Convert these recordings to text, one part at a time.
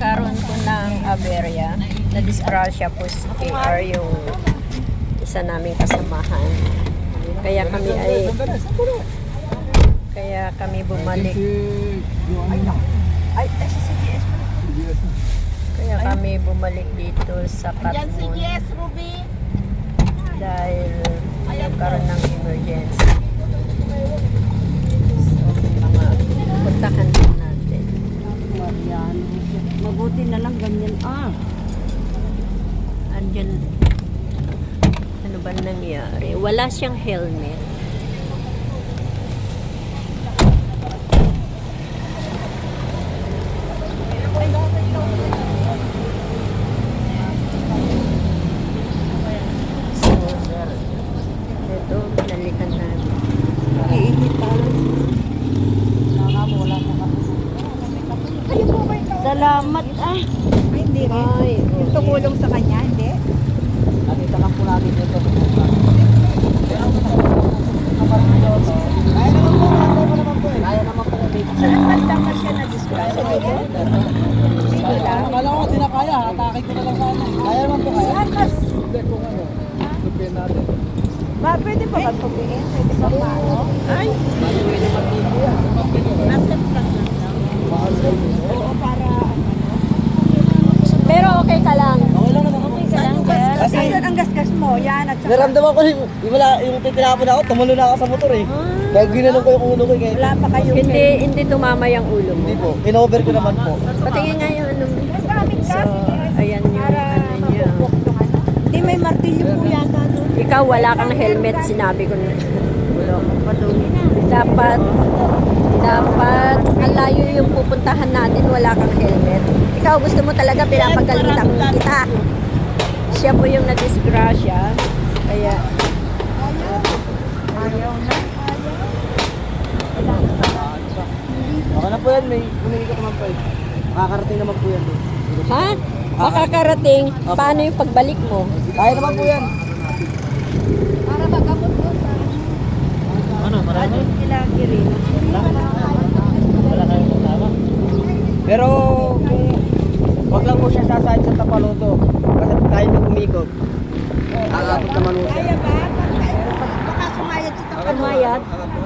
nagkaroon po ng aberya. Na-disgrasya po si KR, yung isa naming kasamahan. Kaya kami bumalik. Kaya kami bumalik dito sa Katmon dahil nagkaroon ng emergency. So, mga puntahan din natin. Mabuti na lang ganyan. Andyan, ano ba nangyari? Wala siyang helmet. So, ito, pinalikan natin. Iinit pa. Salamat Ay, hindi rin. Ay, Yung tumulong sa kanya, hindi. Nakita lang po namin dito. Kaya naman po dito. Saan banda pa siya na-disgrasya dito? Dito lang. Akala ko hindi na kaya, atake ko na lang sana. Kaya naman po kaya. Hindi kung ano. Tupin natin. Ba, pwede pa ba tupiin? Pwede pa ba? ay, Attempt lang lang daw. Oo, para pero okay ka lang. Okay lang naman. Okay ka lang, Jel. Kasi ang gasgas mo, yan, at saka Naramdaman ko yung titinapon ako, tumulo na ako sa motor eh. Kaya ginanong ko yung ulo ko eh. wala pa kayong Hindi tumama yung ulo mo. Hindi po, in-over ko naman po. Patingin nga yung ano mo. So, ayan yung para ano niya. mapupok yung ano. Hindi, may martilyo po yata doon. Ikaw wala kang helmet, sinabi ko na. Dapat ang layo yung pupuntahan natin, wala kang helmet. Ikaw gusto mo talaga pinapagalitan kita. Siya po yung na-disgrasya. Kaya, Ayaw na. Baka na po yan, may umiikot naman po eh. Makakarating naman po yan. ha? Makakarating, paano yung pagbalik mo? Kaya naman po yan. Para magamot mo sa Ano, marami? ilagi rin. Wala kayong kasama. Pero kung wag lang mo siya sasahid sa Tapaloto kasi kaya nang umikot. Aabot naman mo siya. Kaya ba? Baka sumayad si Pumayat?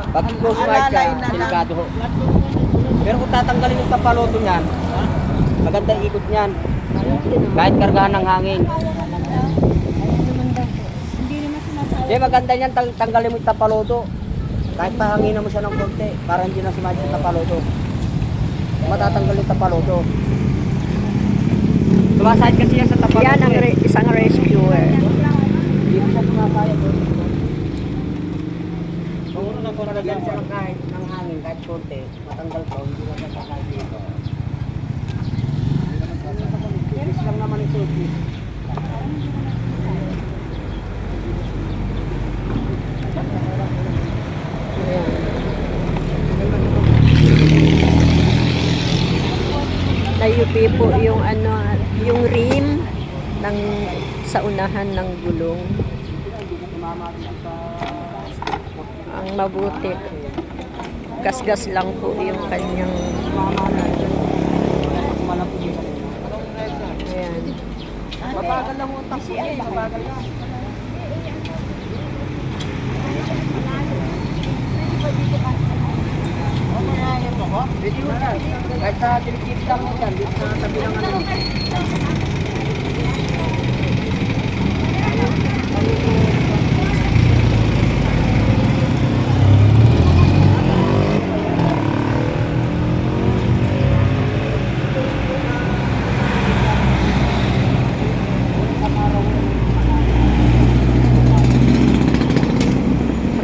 Pag close right siya, delikado ho. Pero kung tatanggalin yung Tapaloto niyan, maganda yung ikot niyan. Kahit kargahan ng hangin. Hindi naman sinasabi. Hindi, maganda niyan, tanggalin mo yung Tapaloto. Kahit pahanginan mo siya ng konti, para hindi na sumayad yung Tapaloto. Matatanggal yung Tapaloto. Sumasayad kasi yan sa Tapaloto. Yan ang isang rescuer. Hindi mo siya sumasayad. Kung una ko nalagyan siya ng kahit ng hangin, kahit konti, matanggal ko, hindi na siya sasayad dito. Bilis lang naman ito. Ayan. Nayupi po yung ano, yung rim ng sa unahan ng gulong. Ang mabuti, gasgas lang po yung kanyang ayan. Mabagal lang mo ang takbo niya, mabagal lang. Pwede mo na. Kahit sa tilikip lang mo dyan, dito sa tabi ng ano.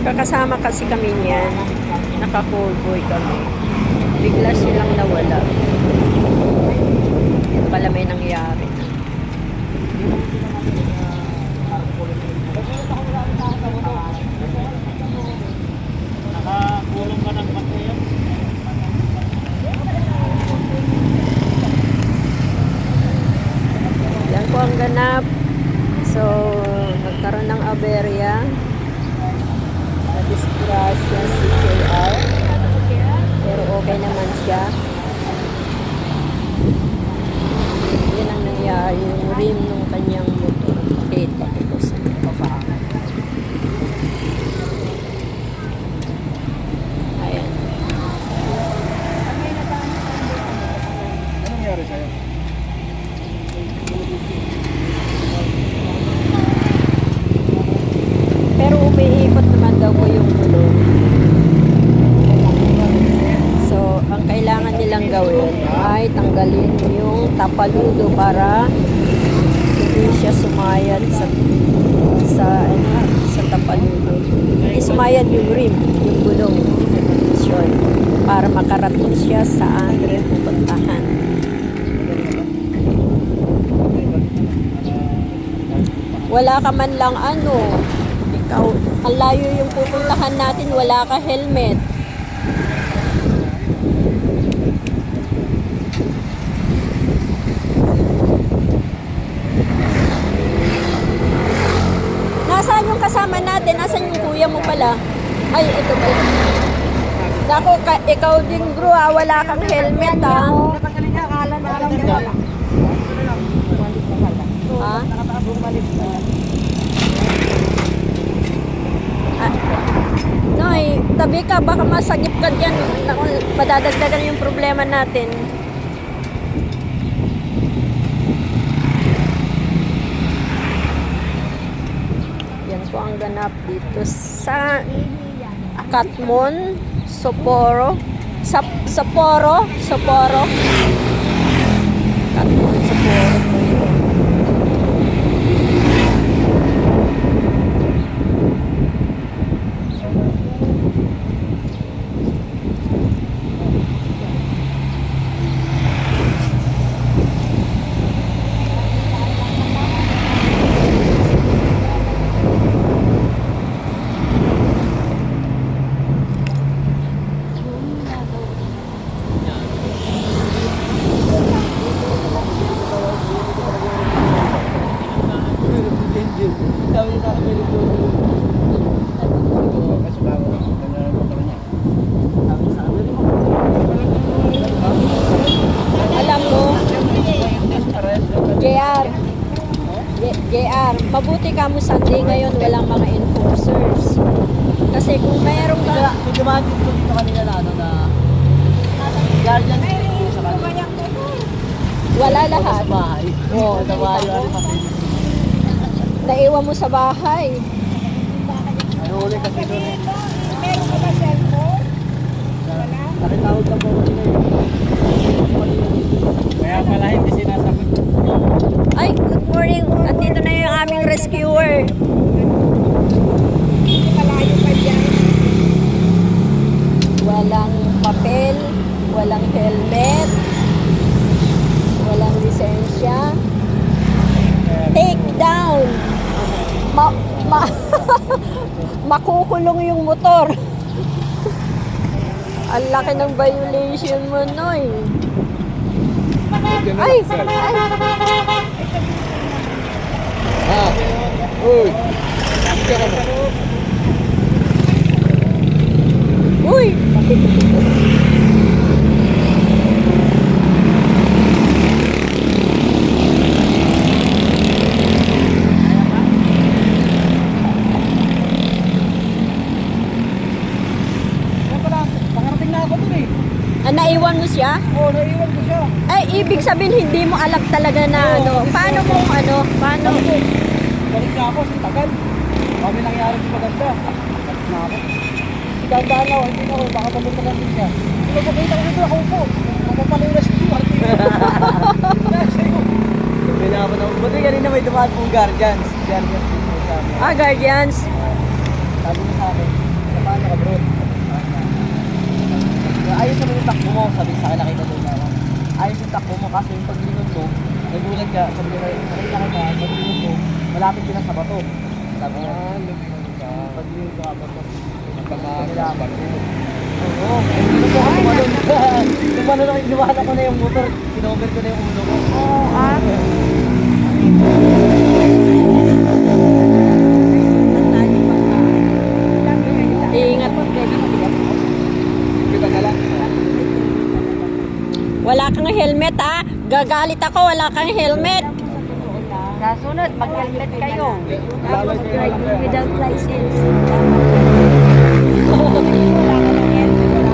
Magkakasama kasi kami niyan. Naka-callboy kami. Bigla silang nawala. Yan pala may nangyari. Nakakulong ka ng patriyan. Yan po ang ganap. So, nagkaroon ng aberya. Na-disgrasya si KR. Pero okay naman siya. nangyari sa'yo? Pero umiikot naman daw po yung gulong. So, ang kailangan nilang gawin ay tanggalin yung tapaludo para hindi siya sumayad sa tapaludo. Hindi sumayad yung rim, yung gulong. Sure. Para makarating siya saan rin pupuntahan. Wala ka man lang ikaw, ang layo yung pupuntahan natin, wala ka helmet. Nasaan yung kasama natin? Nasaan yung kuya mo pala? Ay, ito ba? Nako, ikaw din bro wala kang helmet ha. Ha? Noy, tabi ka, baka masagip ka dyan. Naku, madadagdagan yung problema natin. Yan po ang ganap dito sa Katmon, Sapporo. Sapporo. Katmon, Sapporo po yun. Sabi sa akin, Kasi bago, nangyari mo pala niya. sabi sa akin, Alam mo, JR, mabuti ka mo Sunday ngayon, walang mga enforcers. Kasi kung mayroong ka, may dumaan dito kanina na guardian sa kanila. wala lahat. Sa bahay. Oo, sa bahay. Naiwan mo sa bahay. Ano ulit kasi doon eh. Meron ka ba cellphone? Nakitawag lang po ko nila eh. Kaya pala hindi sinasagot. Ay, good morning. Nandito na yung aming rescuer. Hindi malayo pa dyan. Walang papel, walang helmet, walang lisensya. Take down. Makukulong yung motor. Ang laki ng violation mo, Noy. Ay! Ah! Uy! Kaya ka ba? Uy! Nakarating na ako doon eh. Naiwan mo siya? Oo, naiwan ko siya. Ay, ibig sabihin hindi mo alam talaga na paano mo paano? Balik na ako, sa tagal. Kami nangyari sa maganda. Balik na ako. Gandaan ako, hindi na ako, baka pamunta lang din siya. Hindi ko pakita ko dito, ako po. Ako pala yung rescue. Binaban ako. Buti kanina may dumaan pong guardians. Guardians dito sa amin. Guardians. Sabi niya sa akin, samahan niya ka bro. Ayos naman yung takbo mo, sabi sa akin, nakita doon na ako. Ayos yung takbo mo kasi yung paglingon mo, nagulat ka, sabi niya, nakita ka na, paglingon mo, malapit ka na sa bato. Sabi niya, paglingon ka, bato. Nagpapagapan ko. Oo, hindi ko ako tumalon. Tumalon ako, iniwanan ko na yung motor, kinover ko na yung ulo ko. Oo, Ingat mo, baby. Kita na lang. Wala kang helmet ha. Gagalit ako, wala kang helmet. Sa sunod, mag-helmet kayo. Lalay kayo na lang kaya. Without license.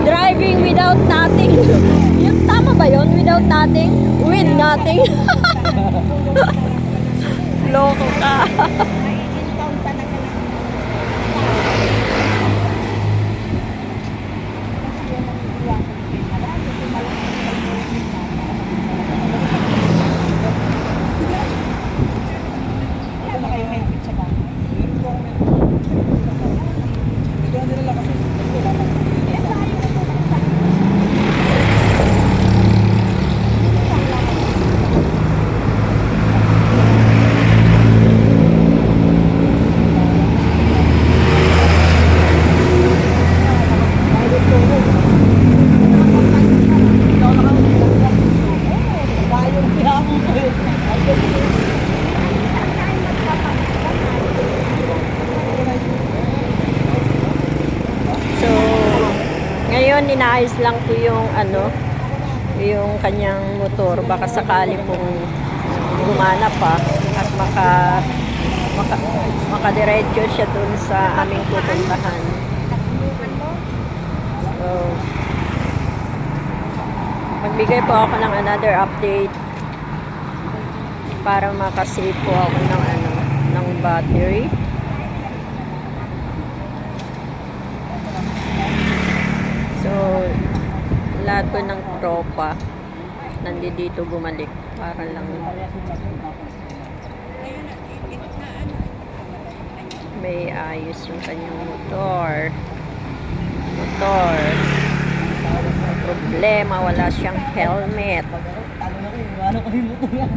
Driving without nothing. Yung tama ba yun? Without nothing? With nothing? Loko ka. Nai-impound talaga lang. Kasi yun ang iwan ko din. Marami ko malaki wala na kayo helmet sa bahay. Ito nila lang kasi. Eh, saan yung natulong sa So, ngayon inaayos lang po yung ano, yung kanyang motor. Baka sakali pong gumana pa at makadiretso siya dun sa aming pupuntahan. So, magbigay po ako ng another update para makasave po ako ng ano, ng battery. So, lahat po ng tropa nandito bumalik para lang may ayos yung kanyang motor. Problema, wala siyang helmet. Ano na kayo? Ano kayo mo to yan?